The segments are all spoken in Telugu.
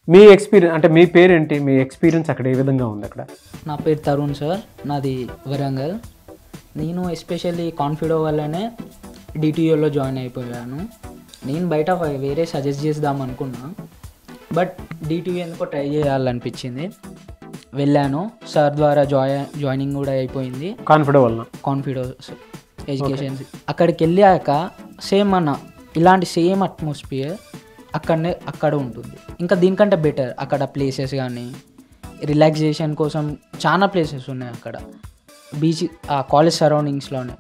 మీ ఎక్స్పీరియన్స్ అంటే మీ పేరేంటి, మీ ఎక్స్పీరియన్స్ అక్కడ ఏ విధంగా ఉంది అక్కడ? నా పేరు తరుణ్ సార్, నాది వరంగల్. నేను ఎస్పెషల్లీ కాన్ఫిడో వల్లనే డిటియూలో జాయిన్ అయిపోయాను. నేను బయట వేరే సజెస్ట్ చేద్దాం అనుకున్నా, బట్ డిటియూ ఎందుకో ట్రై చేయాలనిపించింది. వెళ్ళాను, సార్ ద్వారా జాయినింగ్ కూడా అయిపోయింది. కాన్ఫిడో ఎడ్యుకేషన్. అక్కడికి వెళ్ళాక సేమ్ ఇలాంటి సేమ్ అట్మాస్ఫియర్ అక్కడ ఉంటుంది. ఇంకా దీనికంటే బెటర్. అక్కడ ప్లేసెస్ కానీ రిలాక్సేషన్ కోసం చాలా ప్లేసెస్ ఉన్నాయి అక్కడ. బీచ్ ఆ కాలేజ్ సరౌండింగ్స్లోనే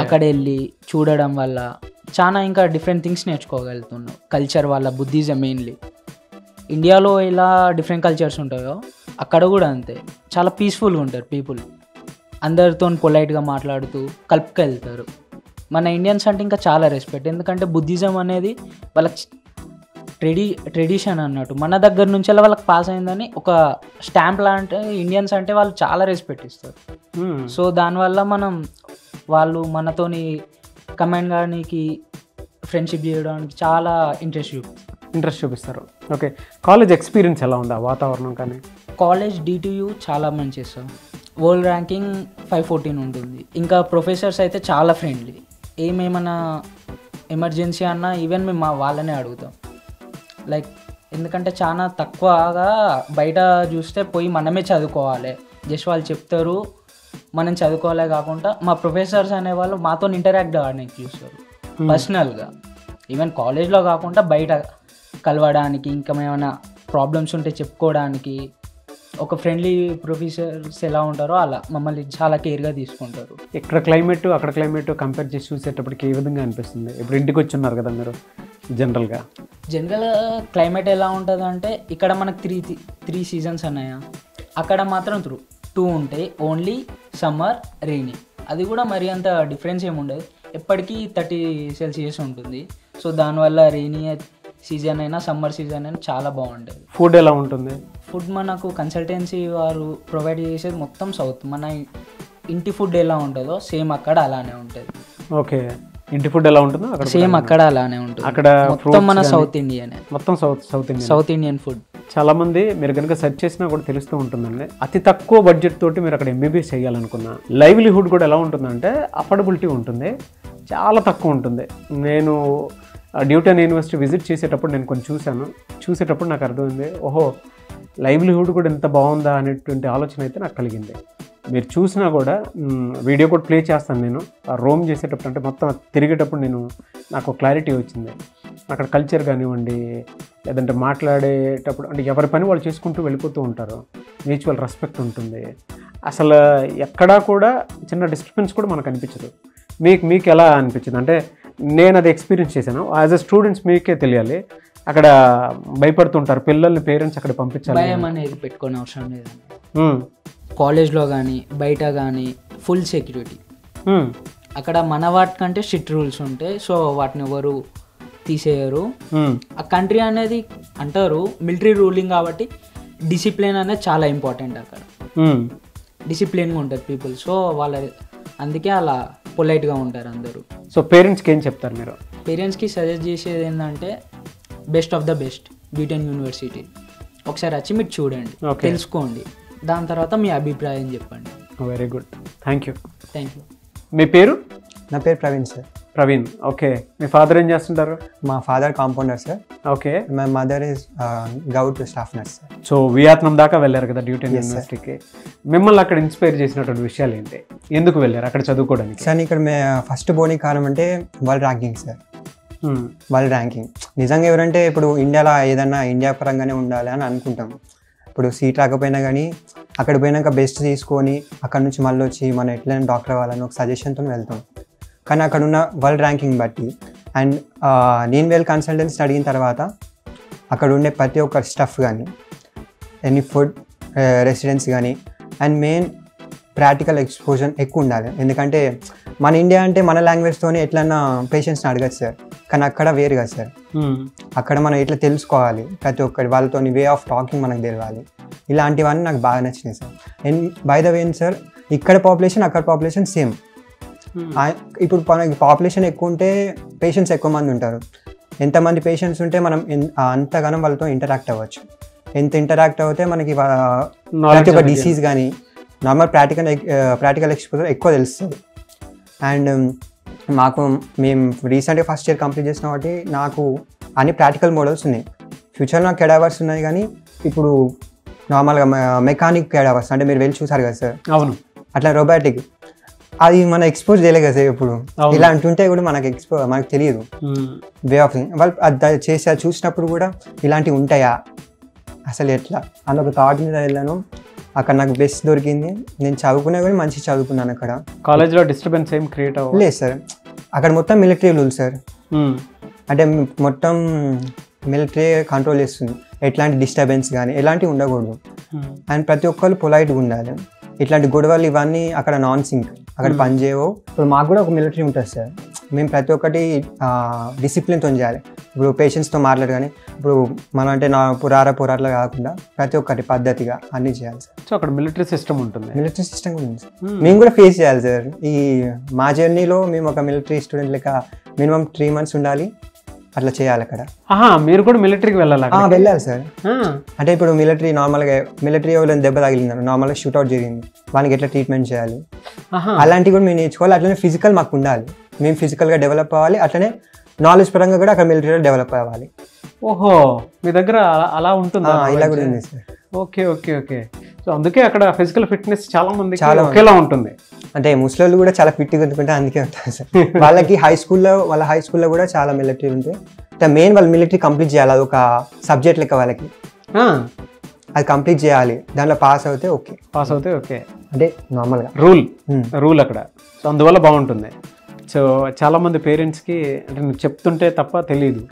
అక్కడ వెళ్ళి చూడడం వల్ల చాలా ఇంకా డిఫరెంట్ థింగ్స్ నేర్చుకోగలుగుతున్నాం. కల్చర్ వల్ల, బుద్ధిజం మెయిన్లీ. ఇండియాలో ఇలా డిఫరెంట్ కల్చర్స్ ఉంటాయో అక్కడ కూడా అంతే. చాలా పీస్ఫుల్గా ఉంటారు పీపుల్. అందరితో పొలైట్గా మాట్లాడుతూ కలుపుకెళ్తారు. మన ఇండియన్స్ అంటే ఇంకా చాలా రెస్పెక్ట్. ఎందుకంటే బుద్ధిజం అనేది వాళ్ళకి ట్రెడిషన్ అన్నట్టు. మన దగ్గర నుంచి అలా వాళ్ళకి పాస్ అయిందని ఒక స్టాంప్ లాంటి ఇండియన్స్ అంటే వాళ్ళు చాలా రెస్పెక్ట్ ఇస్తారు. సో దానివల్ల వాళ్ళు మనతోని కమెంట్ కానీ ఫ్రెండ్షిప్ చేయడానికి చాలా ఇంట్రెస్ట్ చూపిస్తారు. ఓకే, కాలేజ్ ఎక్స్పీరియన్స్ ఎలా ఉంది, వాతావరణం కానీ? కాలేజ్ డిటియూ చాలా మంచి సార్. వరల్డ్ ర్యాంకింగ్ 514 ఉంటుంది. ఇంకా ప్రొఫెసర్స్ అయితే చాలా ఫ్రెండ్లీ. ఏమైనా ఎమర్జెన్సీ అన్నా ఈవెన్ మేము వాళ్ళనే అడుగుతాం. లైక్ ఎందుకంటే చాలా తక్కువగా బయట చూస్తే పోయి మనమే చదువుకోవాలి. జస్ట్ వాళ్ళు చెప్తారు, మనం చదువుకోవాలే కాకుండా మా ప్రొఫెసర్స్ అనేవాళ్ళు మాతో ఇంటరాక్ట్ అవ్వడానికి చూస్తారు పర్సనల్గా. ఈవెన్ కాలేజ్లో కాకుండా బయట కలవడానికి, ఇంకా ఏమైనా ప్రాబ్లమ్స్ ఉంటే చెప్పుకోవడానికి ఒక ఫ్రెండ్లీ ప్రొఫెసర్స్ ఎలా ఉంటారో అలా మమ్మల్ని చాలా కేర్గా తీసుకుంటారు. ఇక్కడ క్లైమేట్ అక్కడ క్లైమేట్ కంపేర్ చేసి చూసేటప్పటికి ఏ విధంగా అనిపిస్తుంది? ఇప్పుడు ఇంటికి వచ్చి ఉన్నారు కదా మీరు, జనరల్గా క్లైమేట్ ఎలా ఉంటుంది అంటే ఇక్కడ మనకు త్రీ సీజన్స్ అన్నాయా, అక్కడ మాత్రం 2 ఉంటాయి. Only summer, rainy. అది కూడా మరి అంత డిఫరెన్స్ ఏమి ఉండదు. ఎప్పటికీ 30 సెల్సియస్ ఉంటుంది. సో దానివల్ల రెయినీ సీజన్ అయినా సమ్మర్ సీజన్ అయినా చాలా బాగుంటుంది. ఫుడ్ ఎలా ఉంటుంది? ఫుడ్ మనకు కన్సల్టెన్సీ వారు ప్రొవైడ్ చేసేది మొత్తం సౌత్. మన ఇంటి ఫుడ్ ఎలా ఉంటుందో సేమ్ అక్కడ అలానే ఉంటుంది. ఓకే, ఇంటి ఫుడ్ ఎలా ఉంటుందో అక్కడ సేమ్ అక్కడ అలానే ఉంటుంది. అక్కడ మొత్తం మన సౌత్ ఇండియన్, మొత్తం సౌత్ ఇండియన్ ఫుడ్. చాలా మంది మీరు కనుక సెర్చ్ చేసినా కూడా తెలుస్తూ ఉంటుందండి. అతి తక్కువ బడ్జెట్ తోటి మీరు అక్కడ ఎంబీబీఎస్ చేయాలనుకున్నా లైవ్లీహుడ్ కూడా ఎలా ఉంటుందంటే అఫోర్డబిలిటీ ఉంటుంది, చాలా తక్కువ ఉంటుంది. నేను న్యూటన్ యూనివర్సిటీ విజిట్ చేసేటప్పుడు నేను కొంచెం చూసేటప్పుడు నాకు అర్థమైంది, ఓహో లైవ్లీహుడ్ కూడా ఎంత బాగుందా అనేటువంటి ఆలోచన అయితే నాకు కలిగింది. మీరు చూసినా కూడా వీడియో కూడా ప్లే చేస్తాను నేను. రోమ్ చేసేటప్పుడు అంటే మొత్తం తిరిగేటప్పుడు నాకు క్లారిటీ వచ్చింది. అక్కడ కల్చర్ కానివ్వండి, లేదంటే మాట్లాడేటప్పుడు అంటే ఎవరి పని వాళ్ళు చేసుకుంటూ వెళ్ళిపోతూ ఉంటారు. మ్యూచువల్ రెస్పెక్ట్ ఉంటుంది. అసలు ఎక్కడా కూడా చిన్న డిస్టర్బెన్స్ కూడా మనకు అనిపించదు. మీకు ఎలా అనిపించింది? అంటే నేను అది ఎక్స్పీరియన్స్ చేశాను. యాజ్ అ స్టూడెంట్స్ మీకే తెలియాలి. అక్కడ భయపడుతుంటారు పిల్లల్ని, పేరెంట్స్ అక్కడ పంపించాలి. భయం అనేది పెట్టుకునే అవసరం లేదండి. కాలేజ్లో కానీ బయట కానీ ఫుల్ సెక్యూరిటీ. అక్కడ మన వాటికంటే స్ట్రిక్ట్ రూల్స్ ఉంటాయి. సో వాటిని ఎవరు తీసేయరు. ఆ కంట్రీ అనేది అంటారు మిలిటరీ రూలింగ్ కాబట్టి డిసిప్లిన్ అనేది చాలా ఇంపార్టెంట్. అక్కడ డిసిప్లిన్గా ఉంటుంది పీపుల్. సో అందుకే అలా పొలైట్గా ఉంటారు అందరూ. సో పేరెంట్స్కి ఏం చెప్తారు మీరు? పేరెంట్స్కి సజెస్ట్ చేసేది ఏంటంటే best of the best Newton university. ఒకసారి వచ్చి మీరు చూడండి, తెలుసుకోండి. దాని తర్వాత మీ అభిప్రాయం చెప్పండి. Very good, thank you. మీ పేరు? నా పేరు ప్రవీణ్ సార్. ప్రవీణ్, ఓకే. మీ ఫాదర్ ఏం చేస్తుంటారు? మా father compounder sir. Okay. My mother is govt staff nurse sir. So Vietnam దాకా వెళ్ళారు కదా న్యూటన్ యూనివర్సిటీకి. మిమ్మల్ని అక్కడ ఇన్స్పైర్ చేసినటువంటి విషయాలు ఏంటి? ఎందుకు వెళ్ళారు అక్కడ చదువుకోవడానికి? సార్ ఇక్కడ ఫస్ట్ పోనీ కారణం అంటే world ranking sir. World ranking నిజంగా ఎవరంటే ఇప్పుడు ఇండియాలో ఏదన్నా ఇండియా పరంగానే ఉండాలి అని అనుకుంటాం. ఇప్పుడు సీట్ రాకపోయినా కానీ అక్కడ పోయినాక బెస్ట్ తీసుకొని అక్కడ నుంచి మళ్ళీ వచ్చి మనం ఎట్లయినా డాక్టర్ అవ్వాలని ఒక సజెషన్తో వెళ్తాం. కానీ అక్కడ ఉన్న వరల్డ్ ర్యాంకింగ్ బట్టి అండ్ నేను వెళ్ళి కన్సల్టెన్సీ అడిగిన తర్వాత అక్కడ ఉండే ప్రతి ఒక్క స్టఫ్ కానీ, ఎనీ ఫుడ్, రెసిడెన్స్ కానీ అండ్ మెయిన్ ప్రాక్టికల్ ఎక్స్పోజర్ ఎక్కువ ఉండాలి. ఎందుకంటే మన ఇండియా అంటే మన లాంగ్వేజ్తోనే ఎట్లన్నా పేషెంట్స్ని అడగచ్చు సార్. కానీ అక్కడ వేరు కదా సార్. అక్కడ మనం ఎట్లా తెలుసుకోవాలి, ప్రతి ఒక్కటి వాళ్ళతో వే ఆఫ్ టాకింగ్ మనకు తెలియాలి. ఇలాంటివన్నీ నాకు బాగా నచ్చినాయి sir. And by the way sir, ఇక్కడ పాపులేషన్ అక్కడ పాపులేషన్ సేమ్. ఇప్పుడు మనకి పాపులేషన్ ఎక్కువ ఉంటే పేషెంట్స్ ఎక్కువ మంది ఉంటారు. ఎంతమంది పేషెంట్స్ ఉంటే మనం అంతగానం వాళ్ళతో ఇంటరాక్ట్ అవ్వచ్చు. ఎంత ఇంటరాక్ట్ అవుతే మనకి ప్రతి ఒక్క డిసీజ్ కానీ నార్మల్ ప్రాక్టికల్ ఎక్స్పోజర్ ఎక్కువ తెలుస్తుంది. అండ్ మేము రీసెంట్గా ఫస్ట్ ఇయర్ కంప్లీట్ చేసిన కాబట్టి నాకు అన్ని ప్రాక్టికల్ మోడల్స్ ఉన్నాయి. ఫ్యూచర్లో నాకు కెడావర్స్ ఉన్నాయి, కానీ ఇప్పుడు నార్మల్గా మెకానిక్ కెడావర్స్ అంటే మీరు వెళ్ళి చూసారు కదా సార్. అవును. అట్లా రోబోటిక్ అది మనం ఎక్స్పోజ్ చేయలేదు కదా సార్. ఇప్పుడు ఇలా అంటుంటే కూడా మనకు తెలియదు వే ఆఫ్ వాళ్ళు అది చేసి చూసినప్పుడు కూడా ఇలాంటివి ఉంటాయా అసలు ఎట్లా అని ఒక థాట్ మీద వెళ్ళాను. అక్కడ నాకు బెస్ట్ దొరికింది. నేను చదువుకున్నా కానీ మంచి చదువుకున్నాను. అక్కడ కాలేజ్లో డిస్టర్బెన్స్ ఏం క్రియేట్ అవ్వలేదు లేదు సార్. అక్కడ మొత్తం మిలిటరీ రూల్ సార్. అంటే మొత్తం మిలిటరీ కంట్రోల్ చేస్తుంది. ఎట్లాంటి డిస్టర్బెన్స్ కానీ ఎలాంటివి ఉండకూడదు. అండ్ ప్రతి ఒక్కరు పొలైట్గా ఉండాలి. ఇట్లాంటి గొడవలు ఇవన్నీ అక్కడ నాన్ సింక్, అక్కడ పని చేయవు. ఇప్పుడు మాకు కూడా ఒక మిలిటరీ ఉంటుంది సార్. మేము ప్రతి ఒక్కటి డిసిప్లిన్తో చేయాలి. ఇప్పుడు పేషెంట్స్తో మాట్లాడు, కానీ ఇప్పుడు మనం అంటే పురాట్లా కాకుండా ప్రతి ఒక్కటి పద్ధతిగా అన్నీ చేయాలి సార్. సో అక్కడ మిలిటరీ సిస్టమ్ ఉంటుంది. మిలిటరీ సిస్టమ్ కూడా ఉంది సార్. మేము కూడా ఫేస్ చేయాలి సార్. మా జర్నీలో మేము ఒక మిలిటరీ స్టూడెంట్ లెక్క మినిమం 3 months ఉండాలి. అట్లా చేయాలి అక్కడ. మీరు కూడా మిలిటరీకి వెళ్ళాలి? వెళ్ళాలి సార్. అంటే ఇప్పుడు మిలిటరీ ఎవరైనా దెబ్బ తగిలింది, నార్మల్గా షూట్అవుట్ జరిగింది, వాళ్ళకి ఎట్లా ట్రీట్మెంట్ చేయాలి అలాంటివి కూడా మేము నేర్చుకోవాలి. అట్లనే ఫిజికల్ మాకు ఉండాలి. మేము ఫిజికల్గా డెవలప్ అవ్వాలి. అట్లనే నాలెడ్జ్ పరంగా కూడా అక్కడ మిలిటరీలో డెవలప్ అవ్వాలి. ఓహో, మీ దగ్గర అలా ఉంటుందా? ఇలా కూడా ఉంది sir. Okay okay okay. So అందుకే అక్కడ ఫిజికల్ ఫిట్నెస్ చాలా ఒకేలా ఉంటుంది. అంటే ముస్లింలు కూడా చాలా ఫిట్గా ఉంటుంటే అందుకే ఉంటారు సార్. వాళ్ళకి హై స్కూల్లో కూడా చాలా మిలిటరీ ఉంటాయి. మెయిన్ వాళ్ళు మిలిటరీ కంప్లీట్ చేయాలి. అది ఒక సబ్జెక్ట్ లెక్క వాళ్ళకి అది కంప్లీట్ చేయాలి. దాంట్లో పాస్ అవుతే ఓకే. అంటే నార్మల్గా రూల్ అక్కడ. సో అందువల్ల బాగుంటుంది. సో చాలామంది పేరెంట్స్కి అంటే నువ్వు చెప్తుంటే తప్ప తెలియదు,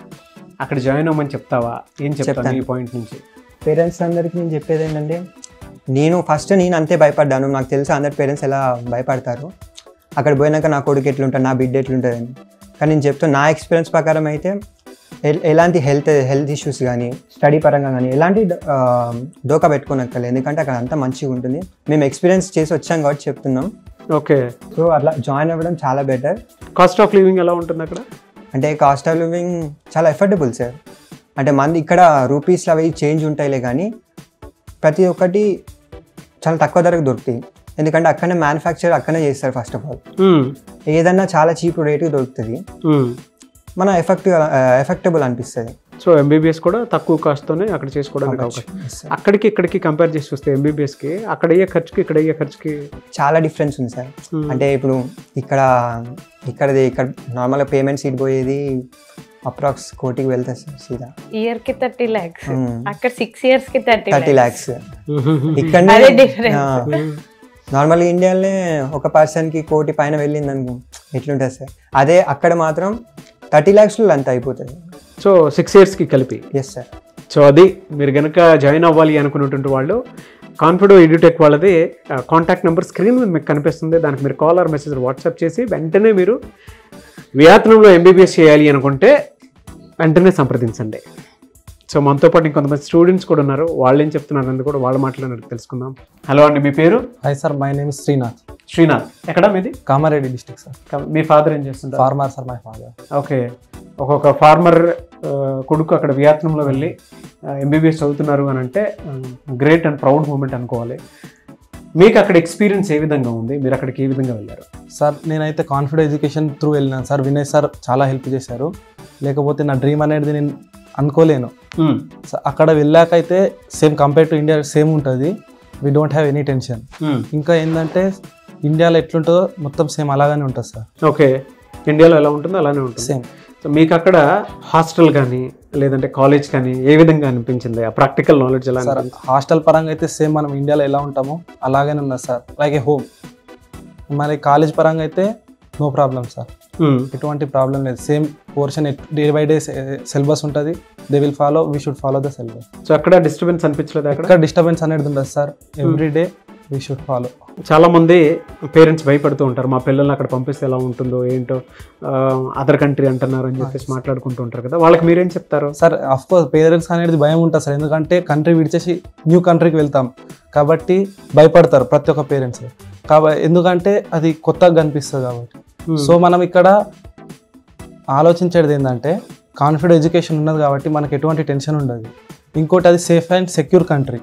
అక్కడ జాయిన్ అవ్వమని చెప్తావా? ఏం చెప్తాను ఈ పాయింట్ నుంచి? పేరెంట్స్ అందరికీ నేను చెప్పేది ఏంటంటే, నేను అంతే భయపడ్డాను. నాకు తెలుసు అందరి పేరెంట్స్ ఎలా భయపడతారు. అక్కడ పోయినాక నా కొడుకు ఎట్లుంటాడు, నా బిడ్డ ఎట్లుంటుంది అని. కానీ నేను చెప్తాను, నా ఎక్స్పీరియన్స్ ప్రకారం అయితే ఎలాంటి హెల్త్ ఇష్యూస్ కానీ స్టడీ పరంగా కానీ ఎలాంటి డోకా పెట్టుకోనక్కర్లేదు. ఎందుకంటే అక్కడ అంతా మంచిగా ఉంటుంది. మేము ఎక్స్పీరియన్స్ చేసి వచ్చాం కాబట్టి చెప్తున్నాం. ఓకే. సో అట్లా జాయిన్ అవ్వడం చాలా బెటర్. కాస్ట్ ఆఫ్ లివింగ్ ఎలా ఉంటుంది అక్కడ? అంటే కాస్ట్ ఆఫ్ లివింగ్ చాలా ఎఫర్డబుల్ సార్. అంటే మంది ఇక్కడ రూపీస్లో అవి చేంజ్ ఉంటాయిలే, కానీ ప్రతి ఒక్కటి చాలా తక్కువ ధరకు దొరుకుతాయి. ఎందుకంటే అక్కడనే మ్యానుఫ్యాక్చర్ అక్కడనే చేస్తారు. ఫస్ట్ ఆఫ్ ఆల్ ఏదన్నా చాలా చీప్ రేటుకి దొరుకుతుంది. మన ఎఫెక్టబుల్ అనిపిస్తుంది. సో ఎంబీబీఎస్ కూడా తక్కువ కాస్ట్తోనే అక్కడ చేసుకోవడానికి అవకాశం. అక్కడికి ఇక్కడికి కంపేర్ చేసి చూస్తే ఎంబీబీఎస్కి అక్కడ అయ్యే ఖర్చుకి ఇక్కడ అయ్యే ఖర్చుకి చాలా డిఫరెన్స్ ఉంది సార్. అంటే ఇప్పుడు ఇక్కడ నార్మల్గా పేమెంట్ సీట్ పోయేది అప్రాక్స్ కోటికి వెళ్తాయి సార్ సీదా. ఇయర్కి 30 lakhs, అక్కడ 6 yearsకి 30 lakhs. ఇక్కడ నార్మల్గా ఇండియాలోనే ఒక పర్సన్కి కోటి పైన వెళ్ళింది అనుకో ఎట్లుంటుంది సార్. అదే అక్కడ మాత్రం 30 lakhsలో అంత అయిపోతుంది. సో 6 yearsకి కలిపి. Yes sir. సో అది మీరు కనుక జాయిన్ అవ్వాలి అనుకున్నటువంటి వాళ్ళు కాన్ఫిడో ఎడ్యుటెక్ వాళ్ళది కాంటాక్ట్ నెంబర్ స్క్రీన్ మీద మీకు కనిపిస్తుంది. దానికి మీరు కాల్ ఆర్ మెసేజ్ వాట్సాప్ చేసి వెంటనే మీరు వియత్నంలో ఎంబీబీఎస్ చేయాలి అనుకుంటే వెంటనే సంప్రదించండి. సో మనతో పాటు ఇంకొంతమంది స్టూడెంట్స్ కూడా ఉన్నారు. వాళ్ళు ఏం చెప్తున్నారు అని కూడా వాళ్ళ మాట్లాడినట్టు తెలుసుకుందాం. హలో అండి, మీ పేరు? Hi sir, my name Srinath. Srinath, ఎక్కడ మీది? Kamareddy district sir. మీ ఫాదర్ ఏం చేస్తుంటారు? Farmer sir, my father. Okay. ఒక్కొక్క ఫార్మర్ కొడుకు అక్కడ వియత్నంలో వెళ్ళి ఎంబీబీఎస్ చదువుతున్నారు అని అంటే గ్రేట్ అండ్ ప్రౌడ్ మూమెంట్ అనుకోవాలి. మీకు అక్కడ ఎక్స్పీరియన్స్ ఏ విధంగా ఉంది? మీరు అక్కడికి ఏ విధంగా వెళ్ళారు? సార్ నేనైతే కాన్ఫిడెంట్ ఎడ్యుకేషన్ త్రూ వెళ్ళినాను సార్. వినయ్ సార్ చాలా హెల్ప్ చేశారు. లేకపోతే నా డ్రీమ్ అనేది నేను అనుకోలేను. అక్కడ వెళ్ళాకైతే same compare to India same ఉంటుంది. We don't have any tension. ఇంకా ఏంటంటే ఇండియాలో ఎట్లుంటుందో మొత్తం సేమ్ అలాగానే ఉంటుంది సార్. ఓకే. ఇండియాలో ఎలా ఉంటుందో అలానే ఉంటుంది సేమ్. సో మీకు అక్కడ హాస్టల్ కానీ లేదంటే కాలేజ్ కానీ ఏ విధంగా అనిపించింది? ఆ ప్రాక్టికల్ నాలెడ్జ్ ఎలా? సార్ హాస్టల్ పరంగా అయితే సేమ్ మనం ఇండియాలో ఎలా ఉంటామో అలాగే ఉన్నది సార్, లైక్ ఏ హోమ్. మరి కాలేజ్ పరంగా అయితే నో ప్రాబ్లం సార్, ఎటువంటి ప్రాబ్లం లేదు. Same portion day by day syllabus ఉంటుంది. They will follow, we should follow the syllabus. So అక్కడ డిస్టర్బెన్స్ అనిపించలేదు? అక్కడ డిస్టర్బెన్స్ అనేది ఉండదు sir. Every day we should follow. చాలా మంది పేరెంట్స్ భయపడుతూ ఉంటారు, మా పిల్లల్ని అక్కడ పంపిస్తే ఎలా ఉంటుందో ఏంటో, అదర్ కంట్రీ అంటున్నారు అని చెప్పేసి మాట్లాడుకుంటూ ఉంటారు కదా, వాళ్ళకి మీరేం చెప్తారు? సార్ ఆఫ్ కోర్స్ పేరెంట్స్ అనేది భయం ఉంటుంది సార్. ఎందుకంటే కంట్రీ విడిచేసి న్యూ కంట్రీకి వెళ్తాం కాబట్టి భయపడతారు ప్రతి ఒక్క పేరెంట్స్. ఎందుకంటే అది కొత్తగా కనిపిస్తుంది కాబట్టి. సో మనం ఇక్కడ ఆలోచించేది ఏంటంటే కాన్ఫిడెంట్ ఎడ్యుకేషన్ ఉన్నది కాబట్టి మనకు ఎటువంటి టెన్షన్ ఉండదు. ఇంకోటి అది safe and secure country,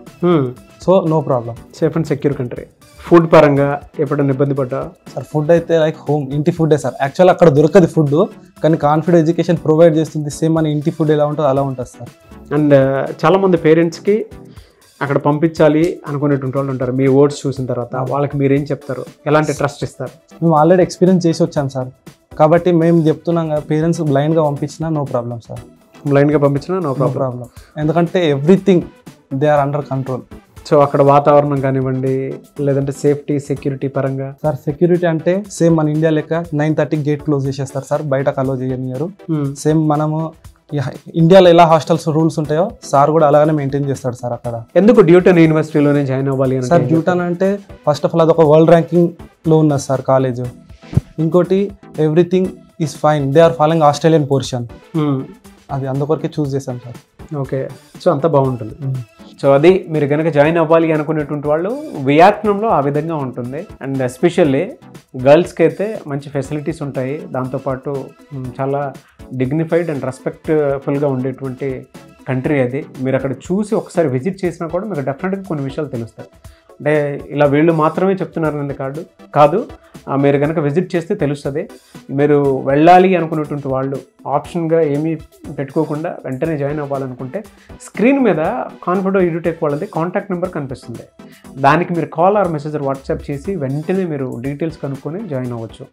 so no problem. Safe and secure country. Food పరంగా ఎప్పుడైనా ఇబ్బంది పడ్డా? సార్ ఫుడ్ అయితే లైక్ హోమ్, ఇంటి ఫుడ్డే సార్. యాక్చువల్ అక్కడ దొరకదు ఫుడ్, కానీ కాన్ఫిడెంట్ ఎడ్యుకేషన్ ప్రొవైడ్ చేస్తుంది. సేమ్ మన ఇంటి ఫుడ్ ఎలా ఉంటుందో అలా ఉంటుంది సార్. అండ్ చాలామంది పేరెంట్స్కి అక్కడ పంపించాలి అనుకునేటువంటి వాళ్ళు ఉంటారు. మీ వర్డ్స్ చూసిన తర్వాత వాళ్ళకి మీరేం చెప్తారు, ఎలాంటి ట్రస్ట్ ఇస్తారు? మేము ఆల్రెడీ ఎక్స్పీరియన్స్ చేసి వచ్చాం సార్, కాబట్టి మేము చెప్తున్నాం కదా, పేరెంట్స్ బ్లైండ్గా పంపించినా నో ప్రాబ్లం సార్. బ్లైండ్గా పంపించినా నో ప్రాబ్లం. ఎందుకంటే everything they are under control. So అక్కడ వాతావరణం కానివ్వండి, లేదంటే సేఫ్టీ సెక్యూరిటీ పరంగా? సార్ సెక్యూరిటీ అంటే సేమ్ మన ఇండియా లెక్క 9:30 గేట్ క్లోజ్ చేసేస్తారు సార్, బయటకు అలో చేయనియరు. సేమ్ మనము ఇండియాలో ఎలా హాస్టల్స్ రూల్స్ ఉంటాయో సార్ కూడా అలాగనే మెయింటైన్ చేస్తాడు సార్ అక్కడ. ఎందుకు డ్యూటన్ యూనివర్సిటీలోనే జాయిన్ అవ్వాలి అని? సార్ డ్యూటన్ అంటే ఫస్ట్ ఆఫ్ ఆల్ అదొక వరల్డ్ ర్యాంకింగ్లో ఉన్నది సార్ కాలేజ్. ఇంకోటి everything is fine, they are following Australian portion, అది అందుకొరకే చూస్ చేశాం సార్. ఓకే, సో అంతా బాగుంటుంది. సో అది మీరు కనుక జాయిన్ అవ్వాలి అనుకునేటువంటి వాళ్ళు వియత్నాంలో ఆ విధంగా ఉంటుంది. అండ్ ఎస్పెషల్లీ గర్ల్స్కి అయితే మంచి ఫెసిలిటీస్ ఉంటాయి, దాంతోపాటు చాలా డిగ్నిఫైడ్ అండ్ రెస్పెక్ట్ఫుల్గా ఉండేటువంటి కంట్రీ అది. మీరు అక్కడ చూసి ఒకసారి విజిట్ చేసినా కూడా మీకు డెఫినెట్గా కొన్ని విషయాలు తెలుస్తాయి. అంటే ఇలా వీళ్ళు మాత్రమే చెప్తున్నారనేది కాదు, మీరు కనుక విజిట్ చేస్తే తెలుస్తుంది. మీరు వెళ్ళాలి అనుకునేటువంటి వాళ్ళు ఆప్షన్గా ఏమీ పెట్టుకోకుండా వెంటనే జాయిన్ అవ్వాలనుకుంటే స్క్రీన్ మీద కాన్ఫిడెంట్ ఎడ్యుటెక్ వాళ్ళది కాంటాక్ట్ నెంబర్ కనిపిస్తుంది. దానికి మీరు కాల్ ఆర్ మెసేజ్ వాట్సాప్ చేసి వెంటనే మీరు డీటెయిల్స్ కనుక్కొని జాయిన్ అవ్వచ్చు.